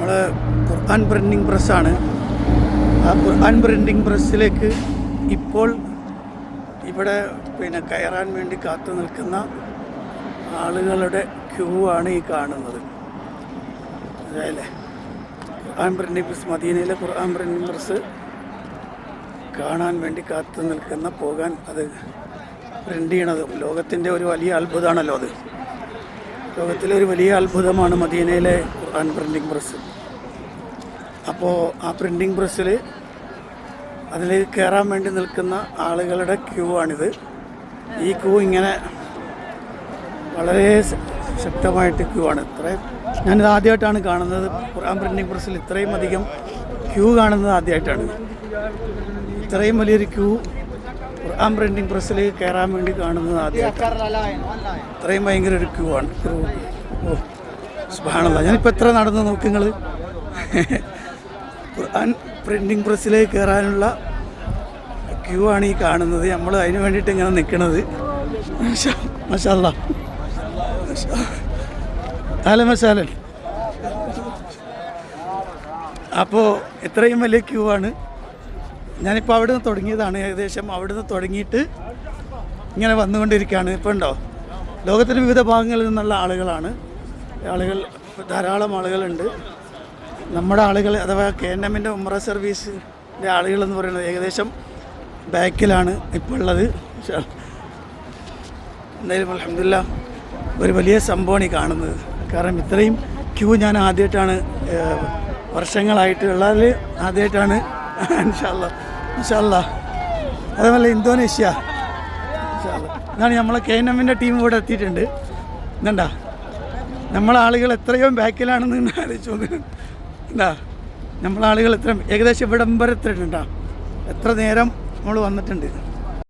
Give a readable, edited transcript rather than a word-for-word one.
നമ്മൾ ഖുർആൻ പ്രിൻറ്റിങ് പ്രസ്സാണ്. ആ ഖുർആൻ പ്രിൻറ്റിങ് പ്രസ്സിലേക്ക് ഇപ്പോൾ ഇവിടെ കയറാൻ വേണ്ടി കാത്തു നിൽക്കുന്ന ആളുകളുടെ ക്യൂ ആണ് ഈ കാണുന്നത്. അതായത് ഖുർആൻ പ്രിൻറ്റിങ് പ്രസ്, മദീനയിലെ ഖുർആൻ പ്രിൻറ്റിങ് പ്രസ് കാണാൻ വേണ്ടി കാത്തു നിൽക്കുന്ന, പോകാൻ അത് പ്രിൻ്റ് ചെയ്യണത് ലോകത്തിൻ്റെ ഒരു വലിയ അത്ഭുതമാണല്ലോ അത്. ലോകത്തിലെ ഒരു വലിയ അത്ഭുതമാണ് മദീനയിലെ ഖുർആൻ പ്രിൻറ്റിങ് പ്രസ്. അപ്പോൾ ആ പ്രിൻറ്റിങ് പ്രസ്സിൽ അതിലേക്ക് കയറാൻ വേണ്ടി നിൽക്കുന്ന ആളുകളുടെ ക്യൂ ആണിത്. ഈ ക്യൂ ഇങ്ങനെ വളരെ ശക്തമായിട്ട് ക്യൂ ആണ്. ഞാനിത് ആദ്യമായിട്ടാണ് കാണുന്നത്. ഖുർആൻ പ്രിൻറ്റിങ് പ്രസ്സിൽ ഇത്രയും അധികം ക്യൂ കാണുന്നത് ആദ്യമായിട്ടാണ്. ഇത്രയും വലിയൊരു ക്യൂ ഖുർആൻ പ്രിൻറ്റിങ് പ്രസ്സിലേക്ക് കയറാൻ വേണ്ടി കാണുന്നത് ആദ്യമായിട്ടാണ്. ഇത്രയും ഭയങ്കര ഒരു ക്യൂ ആണ്. ഓ സുബ്ഹാനല്ലാഹ്, ഞാനിപ്പോൾ എത്ര നടന്ന് നോക്ക് നിങ്ങൾ. ഖുർആൻ പ്രിൻറ്റിങ് പ്രസ്സിലേക്ക് കയറാനുള്ള ക്യൂ ആണ് ഈ കാണുന്നത്. നമ്മൾ അതിന് വേണ്ടിയിട്ട് ഇങ്ങനെ നിൽക്കുന്നത്. മാഷാ അല്ലാഹ്, അഹ്ലൻ വസഹ്ലൻ. അപ്പോൾ ഇത്രയും വലിയ ക്യൂ ആണ്. ഞാനിപ്പോൾ അവിടെ നിന്ന് തുടങ്ങിയതാണ്. ഏകദേശം അവിടെ നിന്ന് തുടങ്ങിയിട്ട് ഇങ്ങനെ വന്നുകൊണ്ടിരിക്കുകയാണ്. ഇപ്പോൾ ഉണ്ടോ, ലോകത്തിൻ്റെ വിവിധ ഭാഗങ്ങളിൽ നിന്നുള്ള ആളുകൾ ധാരാളം ആളുകളുണ്ട്. നമ്മുടെ ആളുകൾ അഥവാ KNMൻ്റെ ഉംറ സർവീസിൻ്റെ ആളുകളെന്ന് പറയുന്നത് ഏകദേശം ബാക്കിലാണ് ഇപ്പോൾ ഉള്ളത്. എന്തായാലും അൽഹംദുലില്ലാഹ് ഒരു വലിയ സംഭവമാണ് ഈ കാണുന്നത്. കാരണം ഇത്രയും ക്യൂ ഞാൻ ആദ്യമായിട്ടാണ്, വർഷങ്ങളായിട്ടുള്ളതിൽ ആദ്യമായിട്ടാണ്. ഇൻഷാ അല്ലാഹ്. അതേപോലെ ഇന്തോനേഷ്യ, ഇതാണ് നമ്മളെ KNMൻ്റെ ടീം ഇവിടെ എത്തിയിട്ടുണ്ട്. എന്താ നമ്മളെ ആളുകൾ എത്രയോ ബാക്കിലാണെന്ന് ആലോചിച്ച് നോക്ക്. എന്താ നമ്മളെ ആളുകൾ ഏകദേശം ഇവിടം വരെ എത്തിയിട്ടുണ്ടാ, എത്ര നേരം നമ്മൾ വന്നിട്ടുണ്ട്.